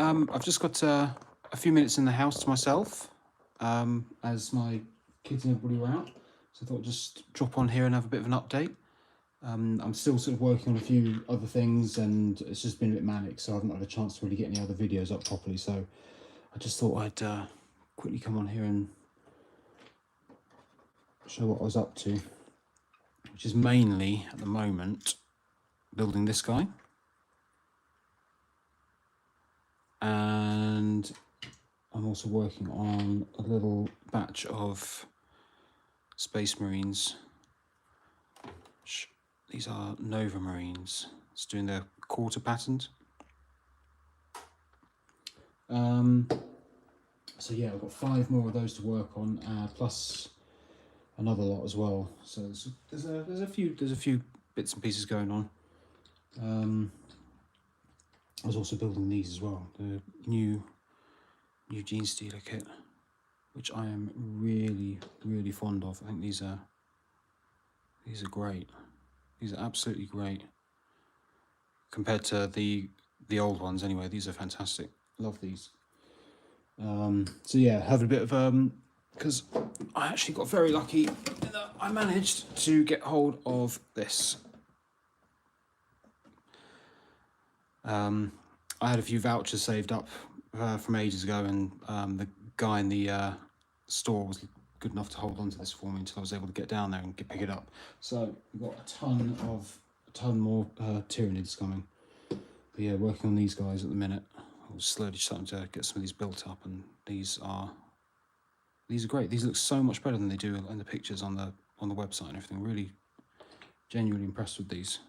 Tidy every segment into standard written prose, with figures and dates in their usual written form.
I've just got a few minutes in the house to myself, as my kids and everybody were out. So I thought I'd just drop on here and have a bit of an update. I'm still sort of working on a few other things, and it's just been a bit manic, so I haven't had a chance to really get any other videos up properly. So I just thought I'd quickly come on here and show what I was up to, which is mainly, at the moment, building this guy. And I'm also working on a little batch of Space Marines. These are Nova Marines. It's doing their quarter patterns. So yeah, I've got 5 more of those to work on, plus another lot as well. So there's a few bits and pieces going on. I was also building these as well, the new Gene Stealer kit, which I am really fond of. I think these are great. These are absolutely great compared to the old ones. Anyway, these are fantastic. Love these. So yeah, having a bit of because I actually got very lucky that I managed to get hold of this. I had a few vouchers saved up from ages ago, and the guy in the store was good enough to hold on to this for me until I was able to get down there and pick it up. So we've got a ton more Tyranids coming. But yeah, working on these guys at the minute. I'm slowly starting to get some of these built up, and these are great. These look so much better than they do in the pictures on the website and everything. Really genuinely impressed with these,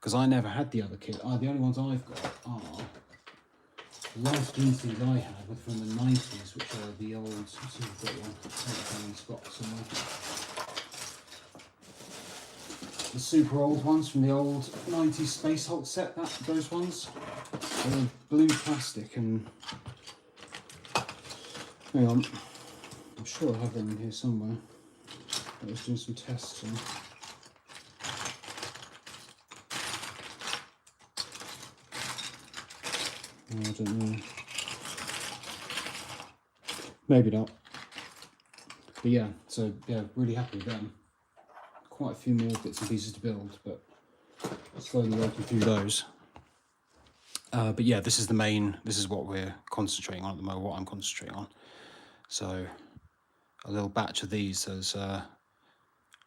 because I never had the other kit. The only ones I've got are the last Gene Stealers I had were from the 90s, which are the old. Let's see if I've got one. I think it's got somewhere. The super old ones from the old 90s Space Hulk set. Those ones. They're blue plastic, and hang on, I'm sure I have them in here somewhere. I was doing some tests on. I don't know. Maybe not. But yeah, so yeah, really happy with them. Quite a few more bits and pieces to build, but slowly working through those. But yeah, this is the main. This is what we're concentrating on at the moment. What I'm concentrating on. So a little batch of these. There's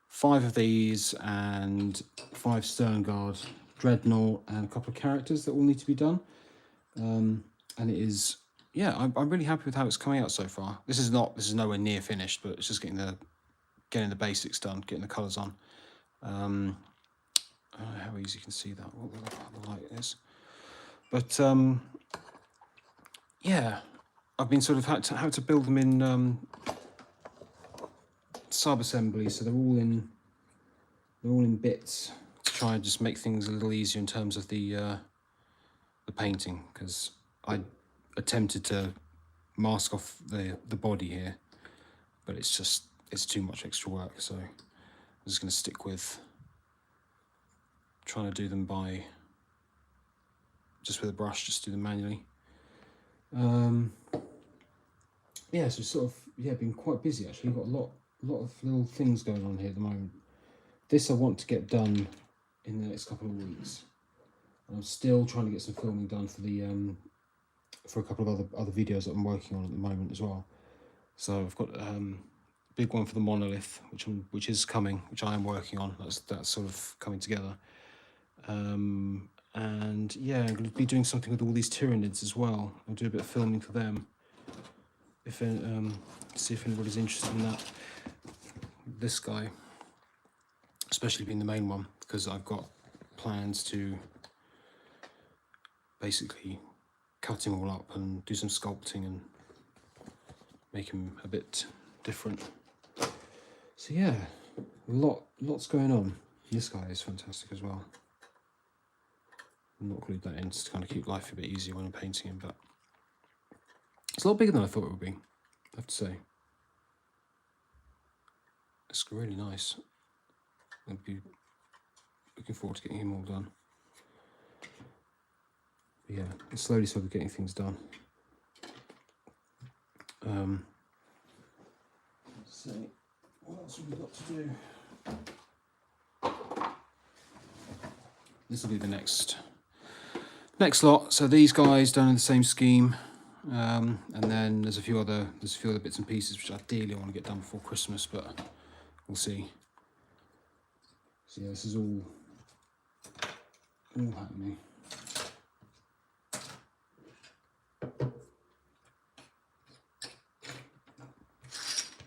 5 of these and 5 Sternguard, Dreadnought, and a couple of characters that all need to be done. And it is, yeah, I'm really happy with how it's coming out so far. This is nowhere near finished, but it's just getting the basics done, getting the colours on. I don't know how easy you can see that, what the light is. But yeah, I've been sort of had to build them in sub-assembly, so they're all in bits to try and just make things a little easier in terms of the painting, because I attempted to mask off the body here, but it's too much extra work, so I'm just going to stick with trying to do them just with a brush, just do them manually. Yeah, so sort of been quite busy actually. Got a lot of little things going on here at the moment. This I want to get done in the next couple of weeks. I'm still trying to get some filming done for a couple of other videos that I'm working on at the moment as well. So I've got a big one for the monolith, which is coming, which I am working on. That's sort of coming together. And yeah, I'm going to be doing something with all these Tyranids as well. I'll do a bit of filming for them. See if anybody's interested in that. This guy, especially being the main one, because I've got plans to basically cut him all up and do some sculpting and make him a bit different. So yeah, lots going on. This guy is fantastic as well. I'm not glued that in just to kind of keep life a bit easier when I'm painting him, but it's a lot bigger than I thought it would be, I have to say. It's really nice. I'd be looking forward to getting him all done. But yeah, it's slowly sort of getting things done. Let's see, what else have we got to do? This will be the next lot. So these guys done in the same scheme, and then there's a few other bits and pieces which ideally I want to get done before Christmas, but we'll see. So yeah, this is all happening.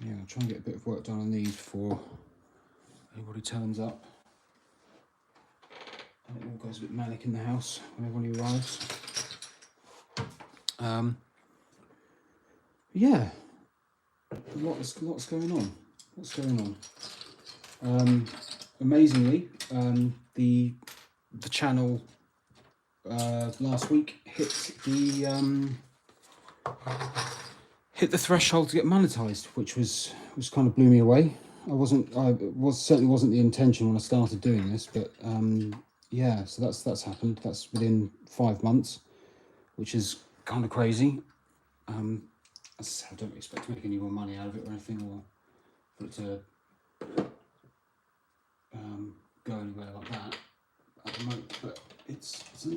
Yeah, I'll try and get a bit of work done on these before anybody turns up. And it all goes a bit manic in the house when everybody arrives. Yeah, lots going on. What's going on? Amazingly, the channel last week hit the threshold to get monetized, which kind of blew me away. Certainly wasn't the intention when I started doing this, but yeah, so that's happened. That's within 5 months, which is kind of crazy. As I don't expect to make any more money out of it or anything, or for it to go anywhere like that at the moment. But it's a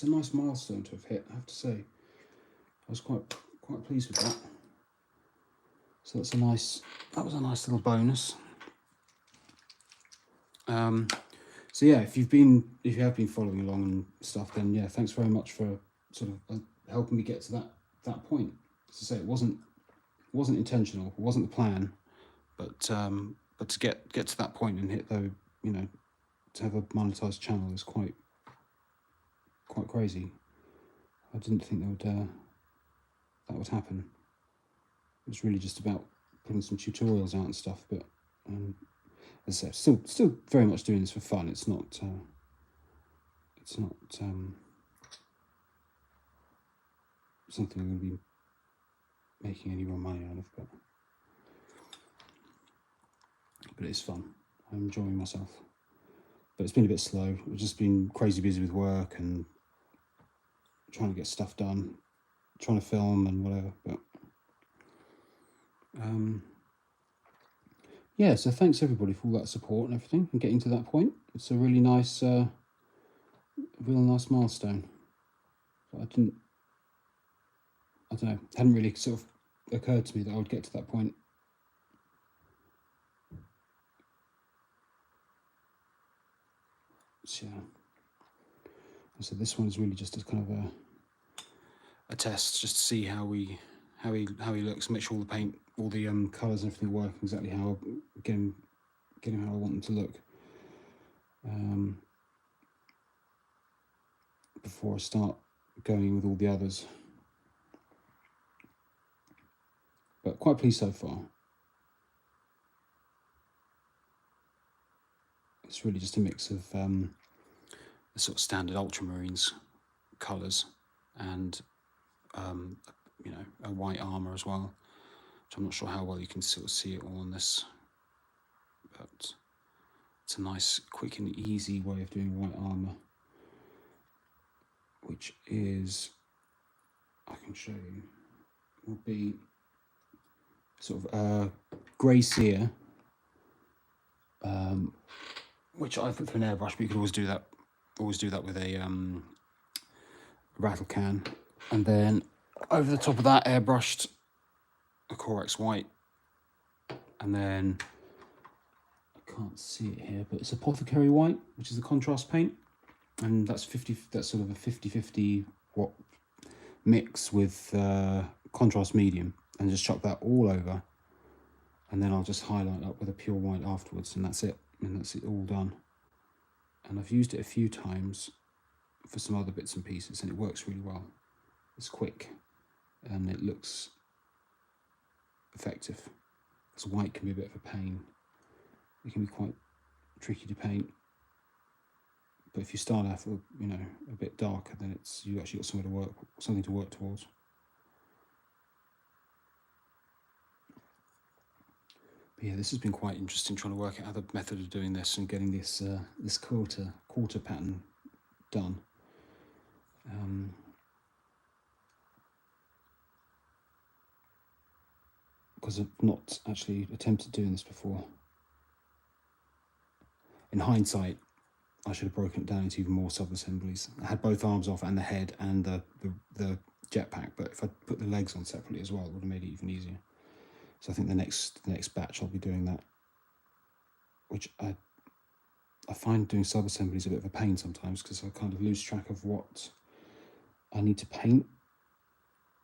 nice milestone to have hit, I have to say. I was quite pleased with that. So that was a nice little bonus. So yeah, if you have been following along and stuff, then yeah, thanks very much for sort of helping me get to that point. As I say, it wasn't intentional, it wasn't the plan, but to get to that point and hit though, to have a monetized channel is quite crazy. I didn't think that would happen. It was really just about putting some tutorials out and stuff, but as I said, still very much doing this for fun. It's not something I'm going to be making any more money out of, but it's fun. I'm enjoying myself. But it's been a bit slow. I've just been crazy busy with work and trying to get stuff done, trying to film and whatever. But yeah, so thanks everybody for all that support and everything and getting to that point. It's a really nice, real nice milestone. But I don't know, it hadn't really sort of occurred to me that I would get to that point. So yeah. So this one is really just a kind of a test, just to see how he looks, make sure all the paint, all the colours and everything work exactly how get him how I want them to look. Before I start going with all the others. But quite pleased so far. It's really just a mix of the sort of standard ultramarines colours and a white armour as well, which I'm not sure how well you can sort of see it all on this, but it's a nice, quick and easy way of doing white armour, which is, I can show you, will be sort of grey sear, which I put through an airbrush, but you can always do that with a rattle can, and then over the top of that airbrushed a Corex white, and then I can't see it here, but it's apothecary white, which is the contrast paint, and that's sort of a 50-50 watt mix with contrast medium, and just chuck that all over, and then I'll just highlight up with a pure white afterwards, and that's it all done. And I've used it a few times for some other bits and pieces, and it works really well. It's quick and it looks effective, because white can be a bit of a pain. It can be quite tricky to paint, but if you start off a bit darker, then you actually got something to work towards. But yeah, this has been quite interesting, trying to work out the method of doing this and getting this this quarter pattern done. because I've not actually attempted doing this before. In hindsight, I should have broken it down into even more sub-assemblies. I had both arms off and the head and the jetpack, but if I put the legs on separately as well, it would have made it even easier. So I think the next batch I'll be doing that, which I find doing sub-assemblies a bit of a pain sometimes because I kind of lose track of what I need to paint,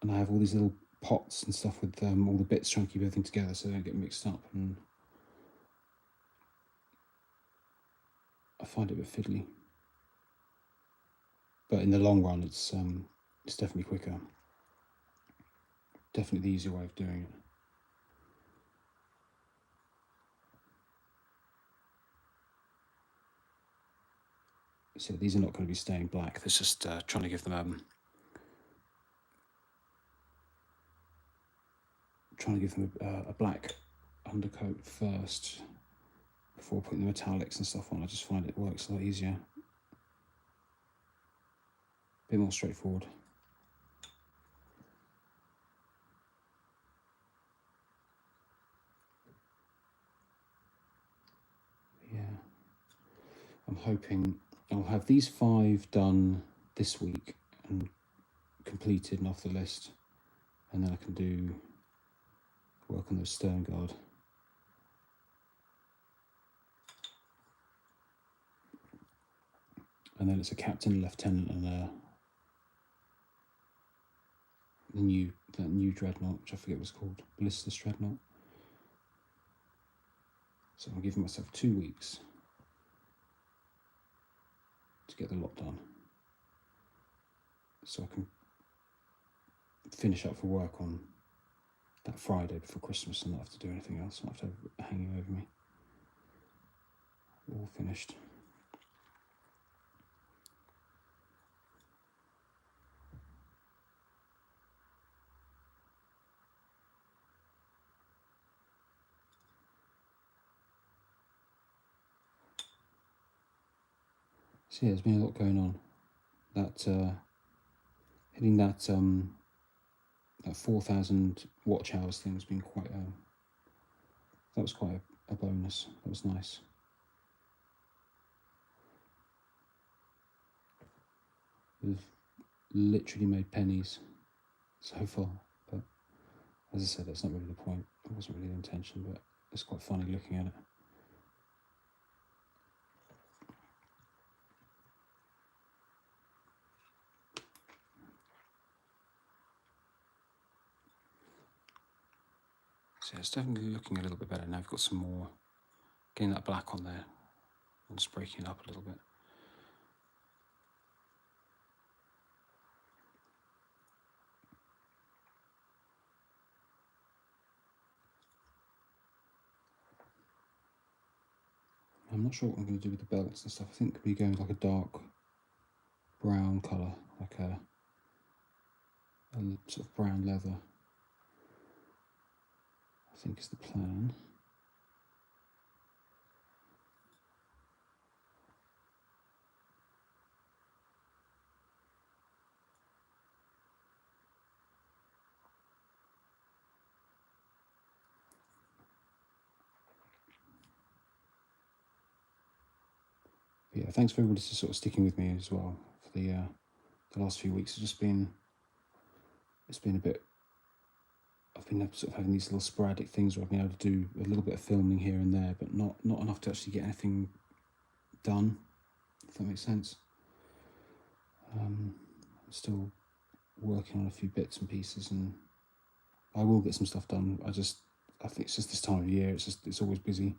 and I have all these little pots and stuff with all the bits trying to keep everything together so they don't get mixed up, and I find it a bit fiddly. But in the long run, it's definitely quicker. Definitely the easier way of doing it. So these are not going to be staying black. That's just trying to give them a black undercoat first before putting the metallics and stuff on. I just find it works a lot easier, a bit more straightforward. Yeah, I'm hoping I'll have these 5 done this week and completed and off the list, and then I can do work on those stern guard. And then it's a captain, a lieutenant, and that new dreadnought, which I forget what it's called, Ballistus dreadnought. So I'm giving myself 2 weeks to get the lot done, so I can finish up for work on that Friday before Christmas and not have to do anything else. Not have to have it hanging over me. All finished. So yeah, there's been a lot going on. That hitting that 4,000 watch hours thing has been quite that was quite a bonus. That was nice. We've literally made pennies so far, but as I said, that's not really the point. It wasn't really the intention, but it's quite funny looking at it. So it's definitely looking a little bit better now. I've got some more, getting that black on there and just breaking it up a little bit. I'm not sure what I'm going to do with the belts and stuff. I think we're going with like a dark brown colour, like a sort of brown leather, I think is the plan. But yeah, thanks for everybody for sort of sticking with me as well for the last few weeks. It's been a bit. I've been sort of having these little sporadic things where I've been able to do a little bit of filming here and there, but not enough to actually get anything done, if that makes sense. I'm still working on a few bits and pieces, and I will get some stuff done. I think it's just this time of year. It's always busy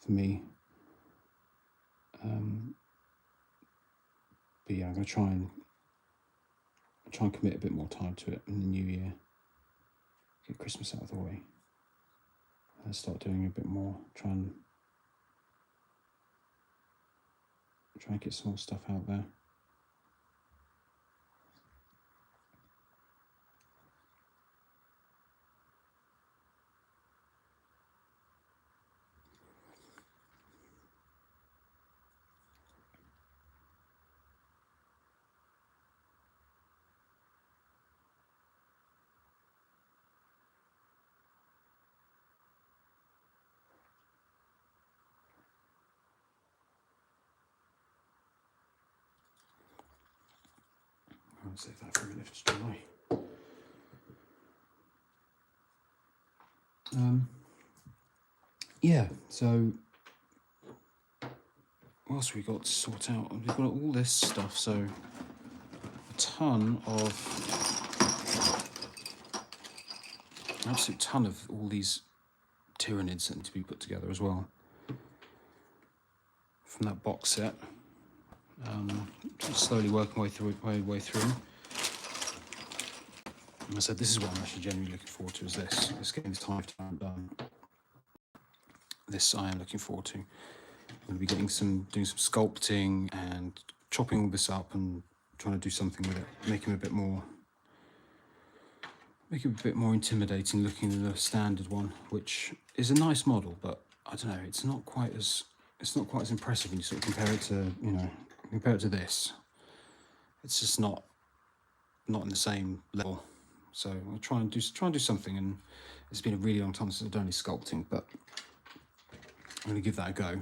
for me. But yeah, I'm going to try and commit a bit more time to it in the new year. Get Christmas out of the way and start doing a bit more. Try and get some more stuff out there. try and save that for a minute to dry. Yeah, so what else we got to sort out? We've got all this stuff, so a ton of, an absolute ton of all these Tyranids that need to be put together as well from that box set. Just slowly working my way through. And I said, this is what I'm actually genuinely looking forward to, is this. It's getting this time done. This I am looking forward to. I'm going to be doing some sculpting and chopping all this up and trying to do something with it, make him a bit more intimidating looking than the standard one, which is a nice model, but I don't know, it's not quite as impressive when you sort of compare it to this. It's just not in the same level. So I'll try and do something, and it's been a really long time since I've done any sculpting, but I'm going to give that a go.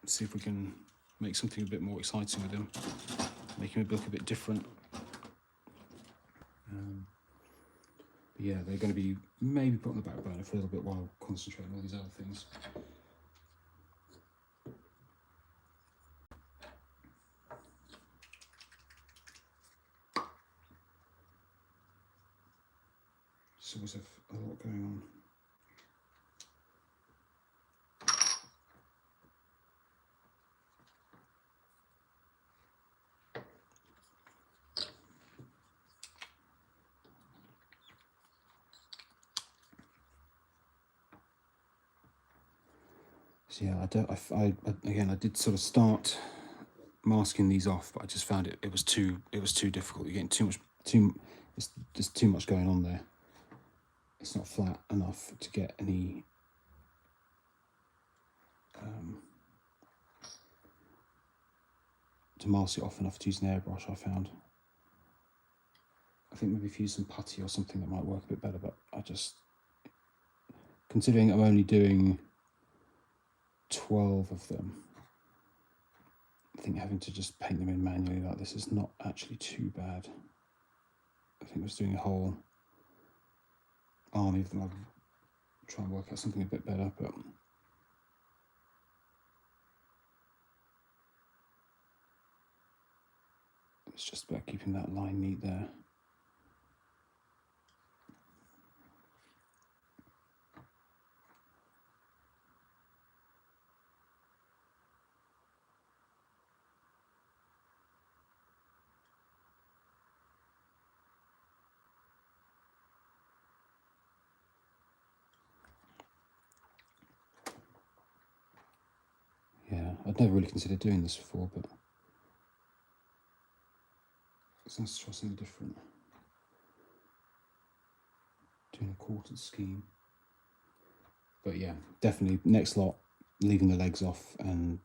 See if we can make something a bit more exciting with him, make him look a bit different. But yeah, they're going to be maybe put on the back burner for a little bit while I concentrate on all these other things. Just always have a lot going on. So yeah, I did sort of start masking these off, but I just found it was too difficult. You're getting there's just too much going on there. It's not flat enough to get any to mask it off enough to use an airbrush. I found. I think maybe if you use some putty or something that might work a bit better, but I just, considering I'm only doing 12 of them, I think having to just paint them in manually like this is not actually too bad. I think I was doing a whole army of them. I'll try and work out something a bit better, but it's just about keeping that line neat there. Yeah, I'd never really considered doing this before, but it's nice to try something different. Doing a quartered scheme. But yeah, definitely next lot, leaving the legs off and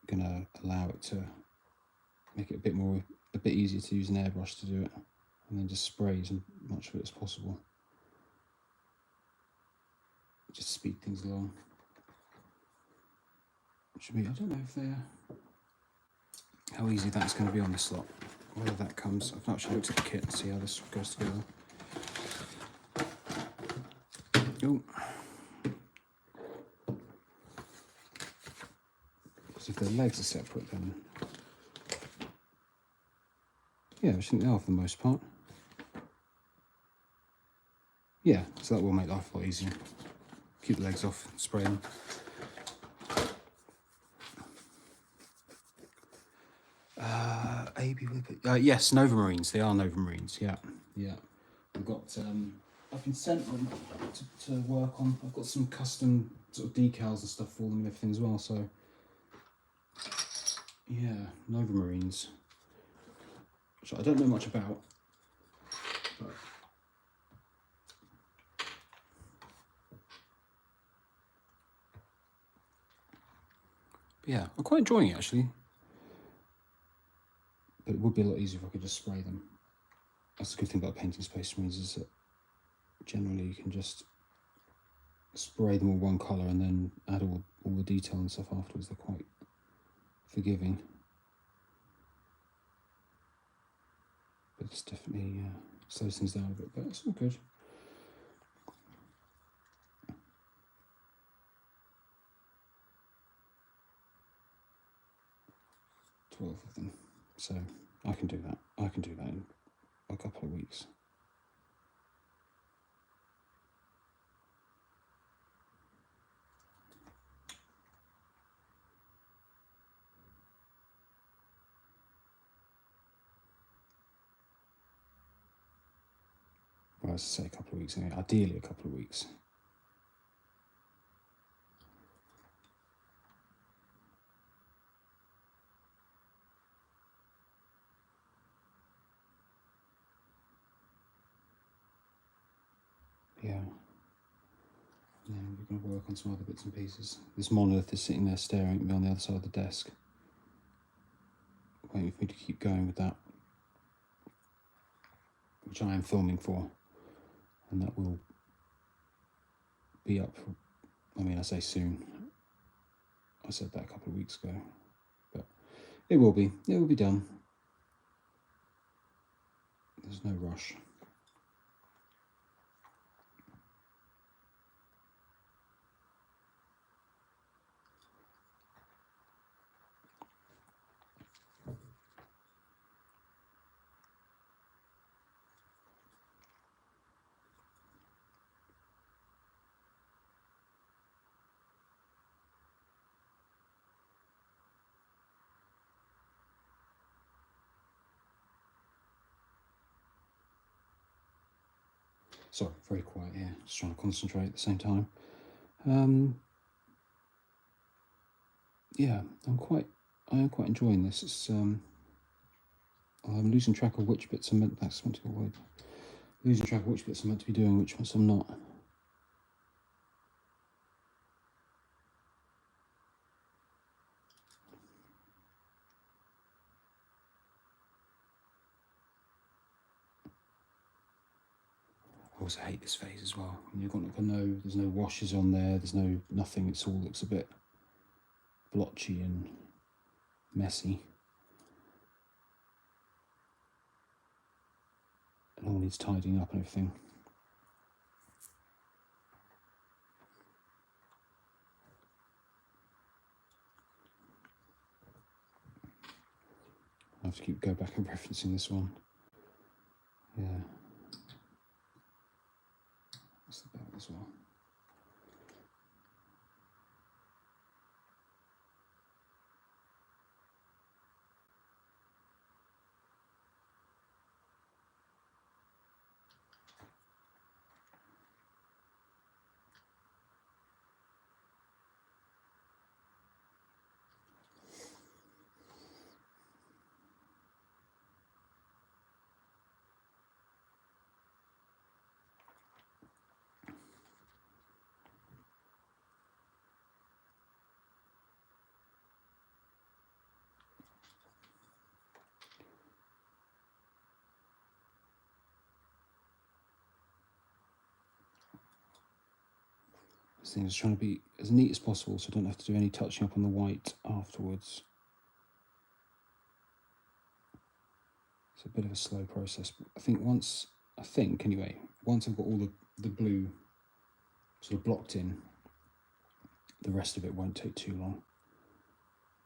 gonna allow it to make it a bit easier to use an airbrush to do it, and then just spray as much of it as possible. Just speed things along. Which I don't know if how easy that's going to be on this lot. Whether that comes, I've not actually looked at the kit to see how this goes together. Oh. Because if the legs are separate, then yeah, I think they are for the most part. Yeah, so that will make life a lot easier. Keep the legs off, spray them. Yes, Nova Marines. They are Nova Marines. Yeah. I've got. I've been sent them to work on. I've got some custom sort of decals and stuff for them and everything as well. So yeah, Nova Marines, which I don't know much about, but yeah, I'm quite enjoying it actually. But it would be a lot easier if I could just spray them. That's the good thing about painting Space Marines, is that generally you can just spray them all one colour and then add all the detail and stuff afterwards. They're quite forgiving. it's definitely slows things down a bit, but it's all good. Of them, so I can do that. I can do that in a couple of weeks. Well, I say a couple of weeks anyway. Ideally, a couple of weeks. Yeah. And then we're going to work on some other bits and pieces. This monolith is sitting there staring at me on the other side of the desk, waiting for me to keep going with that, which I am filming for, and that will be up for, I mean, I say soon. I said that a couple of weeks ago, but it will be done. There's no rush. Sorry, very quiet here. Just trying to concentrate at the same time. Yeah, I am quite enjoying this. It's I'm losing track of which bits I'm meant. That's meant to avoid. Losing track of which bits I'm meant to be doing, which ones I'm not. I also hate this phase as well. And you've got there's no washes on there. There's nothing. It all looks a bit blotchy and messy. It all needs tidying up and everything. I have to go back and referencing this one. Yeah. That's the belt as well. This thing is trying to be as neat as possible so I don't have to do any touching up on the white afterwards. It's a bit of a slow process, but I think once I've got all the blue sort of blocked in, the rest of it won't take too long.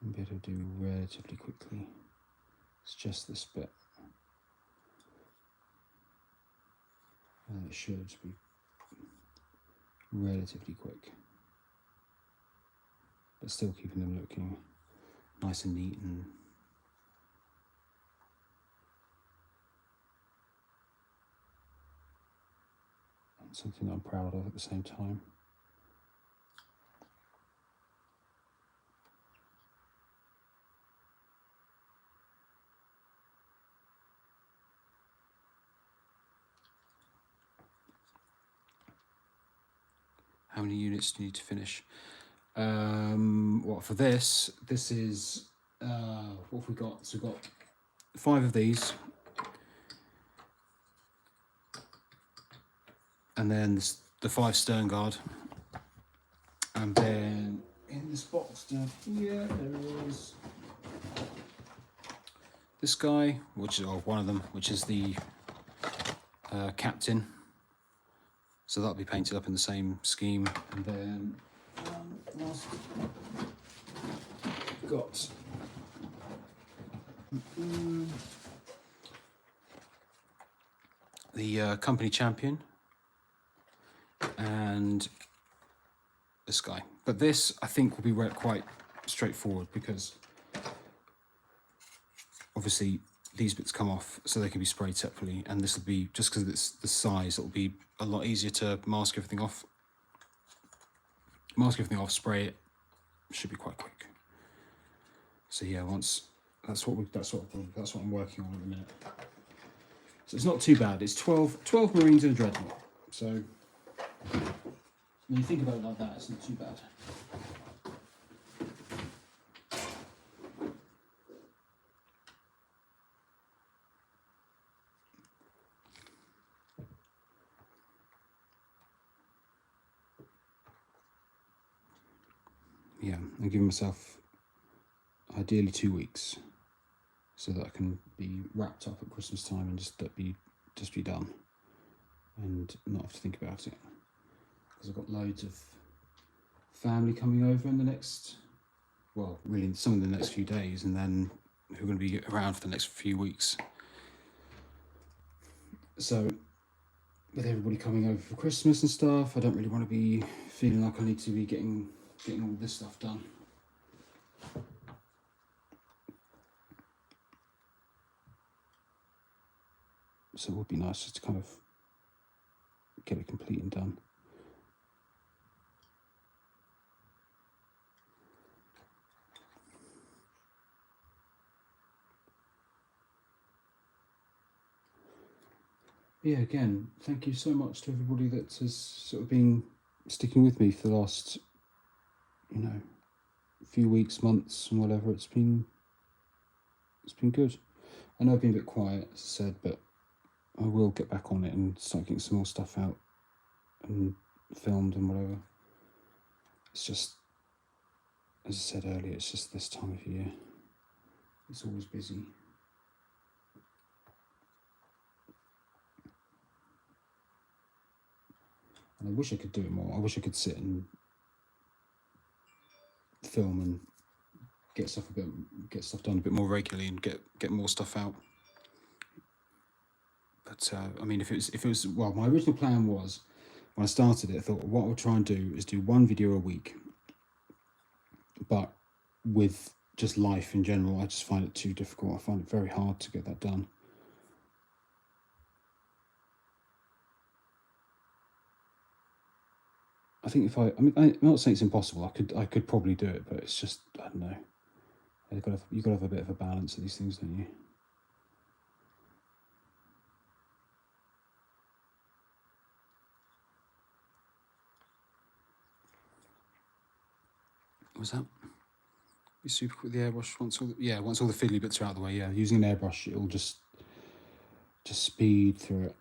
I'll be able to do relatively quickly. It's just this bit. And it should be relatively quick, but still keeping them looking nice and neat and something that I'm proud of at the same time. How many units do you need to finish? Well, for this is what have we got? So we've got 5 of these, and then the 5 stern guard, and then in this box down here there is this guy, which is one of them, which is the captain. So that'll be painted up in the same scheme. And then last got the company champion and this guy. But this, I think, will be quite straightforward because obviously these bits come off so they can be sprayed separately, and this will be, just because it's the size, it'll be a lot easier to mask everything off. Spray it, should be quite quick. So yeah, that's what I'm working on at the minute. So it's not too bad. It's 12 Marines and a Dreadnought. So when you think about it like that, it's not too bad. Yeah, I'm giving myself ideally 2 weeks so that I can be wrapped up at Christmas time and just be done and not have to think about it, because I've got loads of family coming over in the next, well, really some of the next few days, and then who are going to be around for the next few weeks. So with everybody coming over for Christmas and stuff, I don't really want to be feeling like I need to be getting all this stuff done. So it would be nice just to kind of get it complete and done. Yeah, again, thank you so much to everybody that has sort of been sticking with me for the last, few weeks, months, and whatever. It's been good. I know I've been a bit quiet, as I said, but I will get back on it and start getting some more stuff out and filmed and whatever. It's just, as I said earlier, it's just this time of year. It's always busy. And I wish I could do it more. I wish I could sit and film and get stuff done a bit more regularly and get more stuff out. But I mean, if it was well, my original plan was, when I started it, I thought what I'll try and do is do one video a week. But with just life in general, I just find it too difficult. I find it very hard to get that done. I think I'm not saying it's impossible. I could probably do it, but it's just, I don't know. You've got to have a bit of a balance of these things, don't you? What was that? Be super quick with the airbrush once all the fiddly bits are out of the way. Yeah, using an airbrush, it'll just speed through it.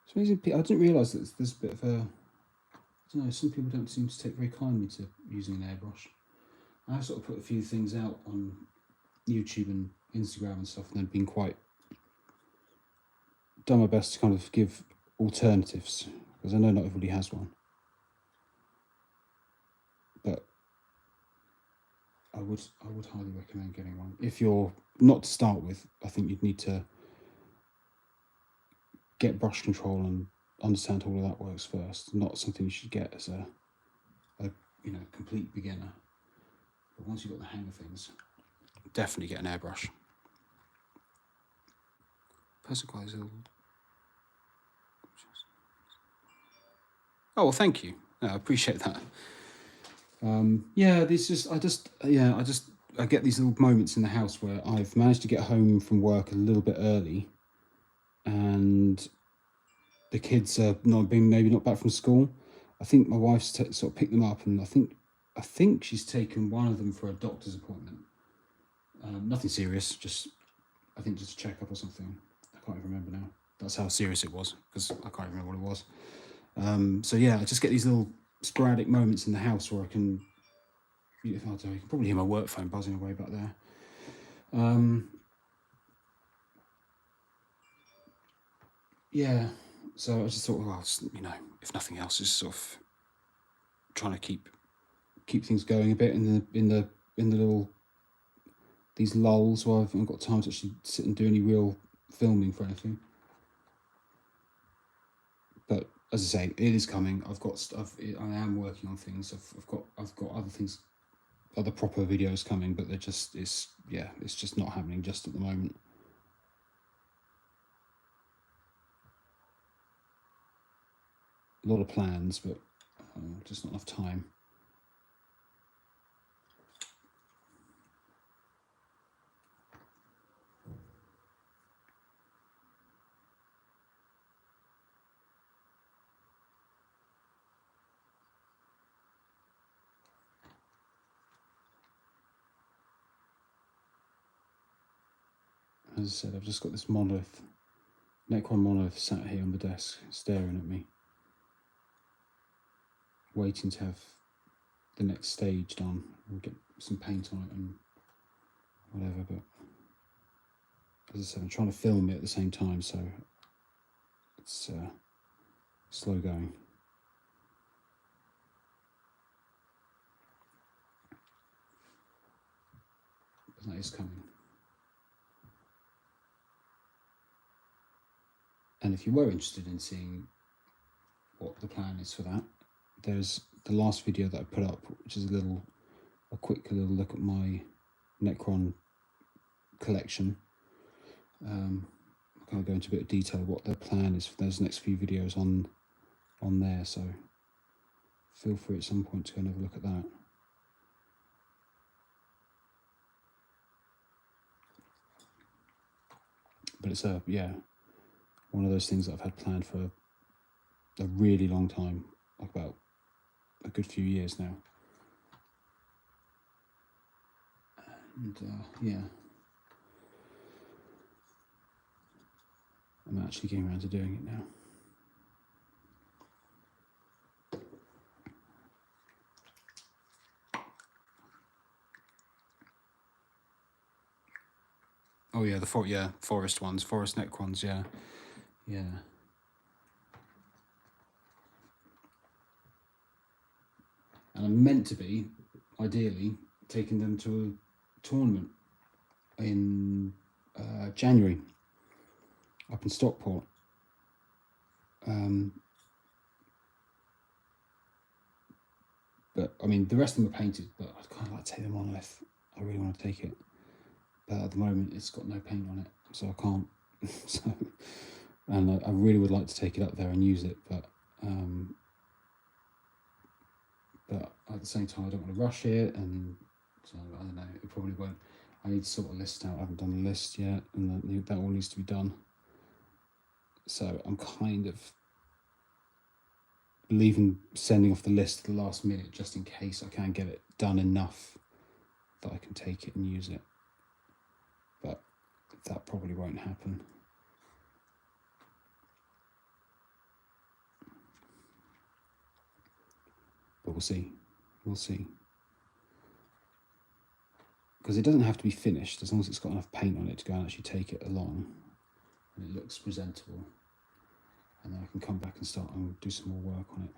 It's amazing. I didn't realise that there's a bit of a, I don't know, some people don't seem to take very kindly to using an airbrush. I've sort of put a few things out on YouTube and Instagram and stuff, and then done my best to kind of give alternatives, because I know not everybody has one. But I would highly recommend getting one. If you're not to start with, I think you'd need to get brush control and understand how all of that works first. Not something you should get as a complete beginner. But once you've got the hang of things, definitely get an airbrush. Oh, well, thank you. No, I appreciate that. I get these little moments in the house where I've managed to get home from work a little bit early, and the kids are maybe not back from school. I think my wife's sort of picked them up, and I think she's taken one of them for a doctor's appointment. Nothing serious, I think just a checkup or something. I can't even remember now. That's how serious it was, because I can't remember what it was. So yeah, I just get these little sporadic moments in the house where I can, you can probably hear my work phone buzzing away back there. Yeah, so I just thought, well, you know, if nothing else, just sort of trying to keep things going a bit in the little these lulls where I haven't got time to actually sit and do any real filming for anything. But as I say, it is coming. I've got stuff. I am working on things. I've got other things, other proper videos coming, but they're just it's just not happening just at the moment. A lot of plans, but just not enough time. As I said, I've just got this monolith, Necron monolith, sat here on the desk, staring at me, waiting to have the next stage done and get some paint on it and whatever. But as I said, I'm trying to film it at the same time, so it's slow going. But that is coming. And if you were interested in seeing what the plan is for that, there's the last video that I put up, which is a quick little look at my Necron collection. I'm kind of go into a bit of detail what their plan is for those next few videos on there, so feel free at some point to go and have a look at that. But it's one of those things that I've had planned for a really long time, like about a good few years now. And I'm actually getting around to doing it now. Oh yeah, forest ones, forest Necrons, yeah. And I'm meant to be, ideally, taking them to a tournament in January, up in Stockport. But I mean, the rest of them are painted, but I'd kind of like to take the monolith. I really want to take it, but at the moment it's got no paint on it, so I can't. And I really would like to take it up there and use it, but at the same time I don't want to rush it, and so I don't know, it probably won't. I need to sort a list out. I haven't done the list yet, and that all needs to be done. So I'm kind of sending off the list at the last minute, just in case I can get it done enough that I can take it and use it. But that probably won't happen. But we'll see. Because it doesn't have to be finished, as long as it's got enough paint on it to go and actually take it along and it looks presentable. And then I can come back and start and do some more work on it.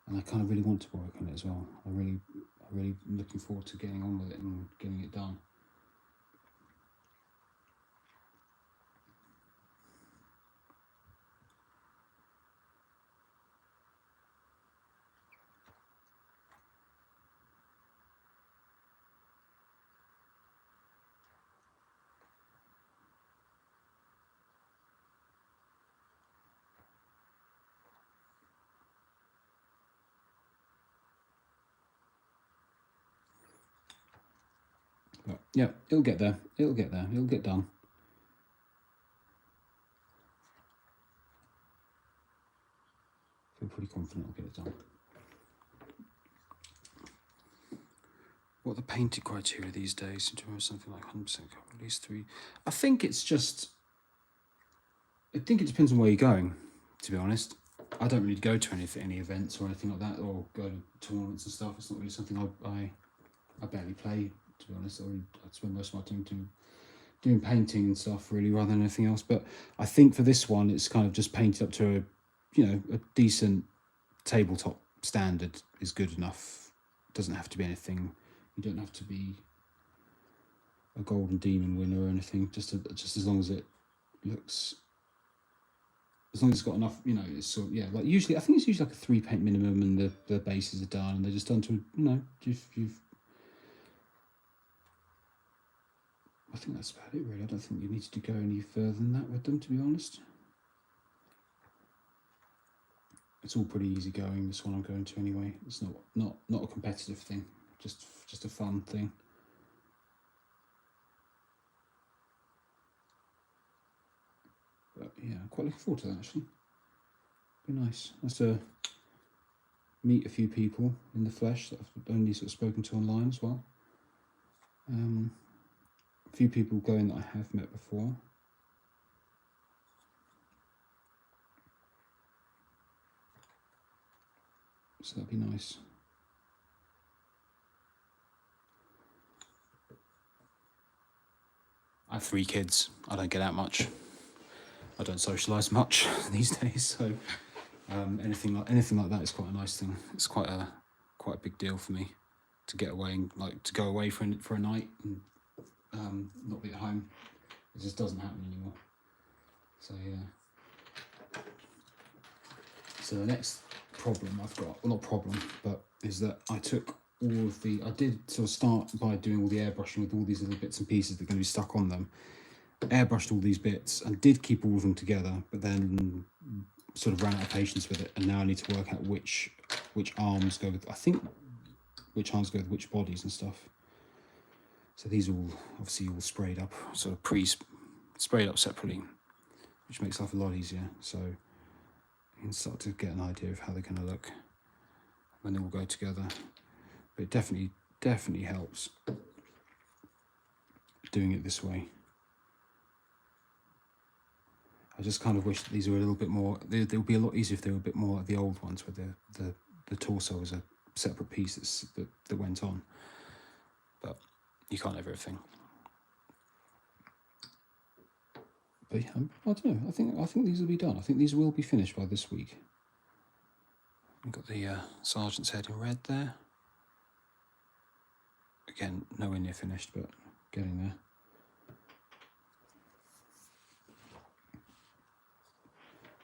And I kind of really want to work on it as well. I'm really looking forward to getting on with it and getting it done. But yeah, it'll get there. It'll get done. I feel pretty confident I'll get it done. what the painted criteria these days? Do you remember something like 100% at least 3? I think it's just. I think it depends on where you're going. To be honest, I don't really go to any events or anything like that, or go to tournaments and stuff. It's not really something I barely play. To be honest, I spend most of my time doing painting and stuff really, rather than anything else. But I think for this one, it's kind of just painted up to a decent tabletop standard is good enough. It doesn't have to be anything. You don't have to be a Golden Demon winner or anything. Just as long as it looks, as long as it's got enough, it's sort of, like usually, I think it's usually like a 3 paint minimum, and the bases are done, and they're just done to, I think that's about it really. I don't think you need to go any further than that with them, to be honest. It's all pretty easy going, this one I'm going to anyway. It's not a competitive thing, just a fun thing. But yeah, I'm quite looking forward to that actually. Be nice. Nice to meet a few people in the flesh that I've only sort of spoken to online as well. A few people going that I have met before. So that'd be nice. I have 3 kids. I don't get out much. I don't socialise much these days, so anything like that is quite a nice thing. It's quite a big deal for me to get away and to go away for a night and not be at home. It just doesn't happen anymore. So yeah. So the next problem I've got, well, not problem, but is that I took all of I did sort of start by doing all the airbrushing with all these little bits and pieces that are going to be stuck on them. Airbrushed all these bits and did keep all of them together, but then sort of ran out of patience with it, and now I need to work out which arms go with, which arms go with which bodies and stuff. So these are all obviously all sprayed up, sort of sprayed up separately, which makes life a lot easier. So you can start to get an idea of how they're going to look when they all go together. But it definitely helps doing it this way. I just kind of wish that these were a little bit more. They would be a lot easier if they were a bit more like the old ones, where the torso was a separate piece that went on. But you can't have everything. But yeah, I don't know. I think these will be done. I think these will be finished by this week. We've got the sergeant's head in red there. Again, nowhere near finished, but getting there.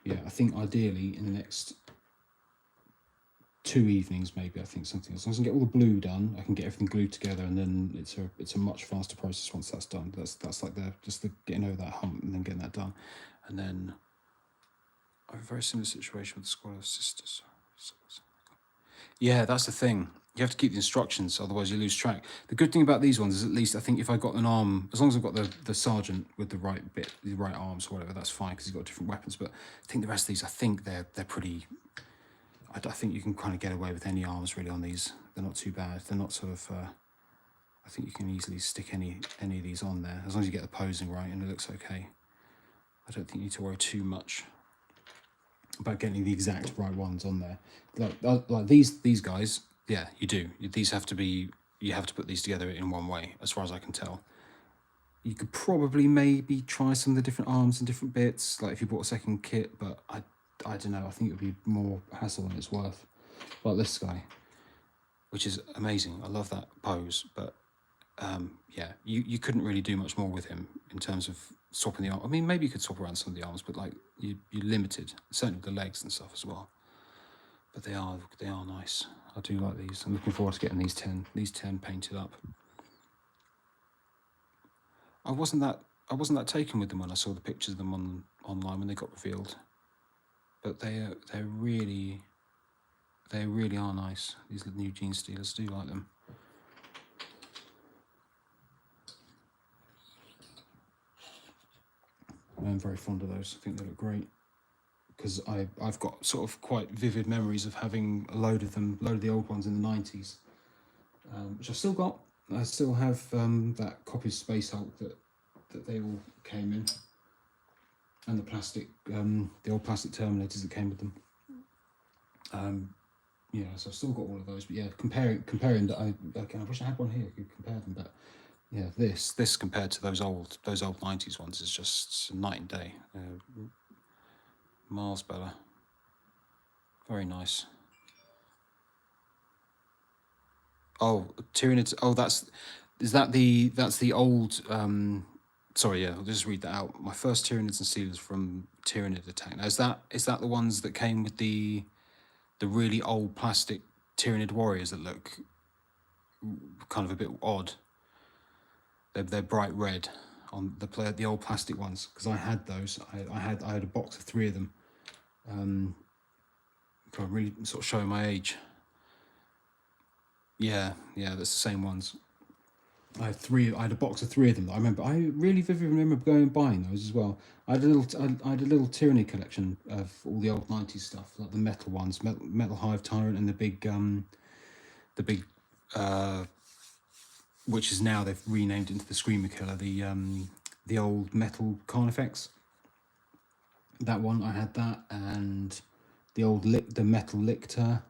Yeah, I think ideally in the next 2 evenings, maybe, I think something. As long as I can get all the blue done, I can get everything glued together, and then it's a much faster process once that's done. That's like the getting over that hump and then getting that done. And then I have a very similar situation with the Squad of Sisters. Yeah, that's the thing. You have to keep the instructions, otherwise you lose track. The good thing about these ones is, at least I think if I got an arm, as long as I've got the sergeant with the right bit, the right arms or whatever, that's fine, because he's got different weapons. But I think the rest of these, I think they're pretty. I think you can kind of get away with any arms really on these. They're not too bad. They're not sort of. I think you can easily stick any of these on there, as long as you get the posing right and it looks okay. I don't think you need to worry too much about getting the exact right ones on there. Like these guys, yeah, you do. These have to be. You have to put these together in one way, as far as I can tell. You could probably maybe try some of the different arms and different bits, like if you bought a second kit, but I don't know. I think it would be more hassle than it's worth. Like this guy, which is amazing. I love that pose, but yeah, you couldn't really do much more with him in terms of swapping the arm. I mean, maybe you could swap around some of the arms, but like you're limited. Certainly the legs and stuff as well. But they are nice. I do like these. I'm looking forward to getting these 10 painted up. I wasn't that taken with them when I saw the pictures of them online when they got revealed. But they really are nice. These new Gene Stealers, I do like them. I'm very fond of those. I think they look great, because I've got sort of quite vivid memories of having a load of the old ones in the 90s, which I've still got. I still have that copy of Space Hulk that they all came in, and the plastic, the old plastic Terminators that came with them. Yeah, so I've still got all of those. But yeah, comparing that, I wish I had one here. I could compare them, but yeah, this compared to those old 90s ones is just night and day. Miles better. Very nice. Oh, Tyranids. Oh, that's the old. Sorry, yeah, I'll just read that out. My first Tyranids and Steelers from Tyranid Attack. Now, is that the ones that came with the really old plastic Tyranid warriors that look kind of a bit odd? They're bright red on the old plastic ones, because I had those. I had a box of 3 of them. Can't really sort of showing my age. Yeah, that's the same ones. I had a box of 3 of them. I remember. I really vividly remember going and buying those as well. I had a little Tyranny collection of all the old 90s stuff, like the metal ones, metal Hive Tyrant, and the big, which is now they've renamed into the Screamer Killer. The old metal Carnifex. That one, I had that, and the metal Lictor.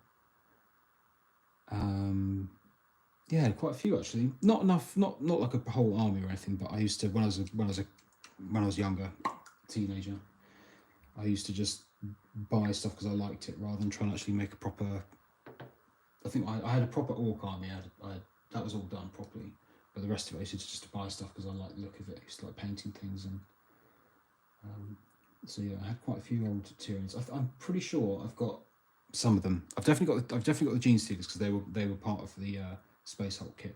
Yeah, quite a few actually. Not enough, not like a whole army or anything. But I used to, when I was younger, teenager, I used to just buy stuff because I liked it rather than trying to actually make a proper. I think I had a proper orc army. That was all done properly, but the rest of it I used to just buy stuff because I liked the look of it. I used to like painting things, and so yeah, I had quite a few old Tyranids. I'm pretty sure I've got some of them. I've definitely got the Gene Stealers because they were part of the Space Hulk kit.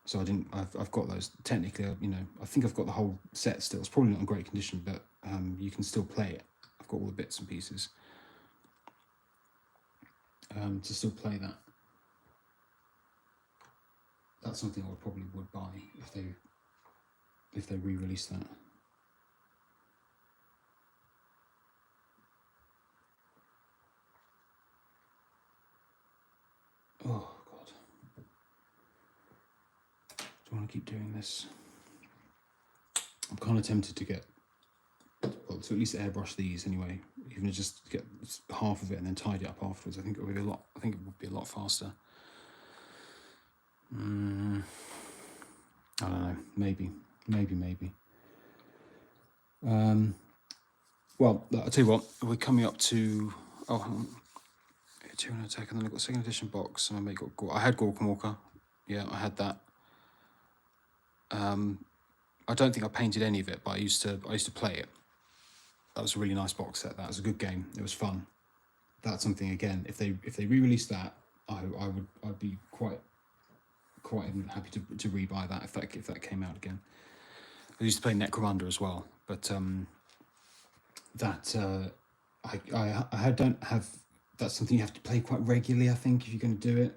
So I've got those. Technically, I think I've got the whole set still. It's probably not in great condition, but you can still play it. I've got all the bits and pieces to still play that. That's something I probably would buy if they re-release that. Oh God. Do I want to keep doing this? I'm kind of tempted to to at least airbrush these anyway, even just get half of it and then tidy it up afterwards. I think it would be a lot faster. I don't know. Maybe. Well, I'll tell you what. We're coming up to 200 Attack, and then I've got 2nd edition box, and I had Gork and Walker. Yeah, I had that. I don't think I painted any of it, but I used to play it. That was a really nice box set. That was a good game. It was fun. That's something, again, if they re-release that, I'd be quite happy to rebuy that if that came out again. I used to play Necromunda as well, but I don't have. That's something you have to play quite regularly, I think, if you're going to do it.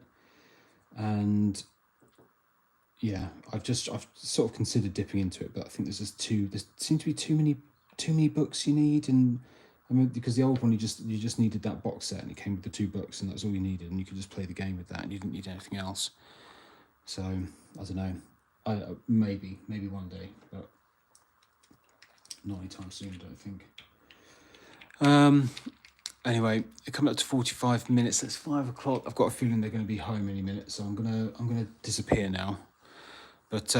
And yeah, I've sort of considered dipping into it, but I think there seem to be too many books you need, and I mean, because the old one you just needed that box set and it came with the 2 books and that's all you needed, and you could just play the game with that and you didn't need anything else. So I don't know. Maybe one day, but not anytime soon, I don't think. Anyway, it comes up to 45 minutes. It's 5 o'clock. I've got a feeling they're going to be home any minute, so I'm gonna disappear now. But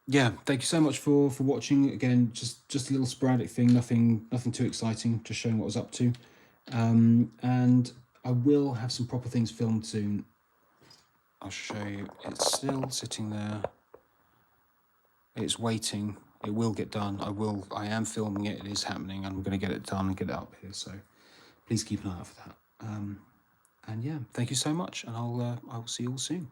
yeah, thank you so much for watching. Again, just a little sporadic thing, nothing too exciting, just showing what I was up to. And I will have some proper things filmed soon. I'll show you. It's still sitting there. It's waiting. It will get done. I am filming it. It is happening. I'm going to get it done and get it up here. So please keep an eye out for that. And yeah, thank you so much, and I will see you all soon.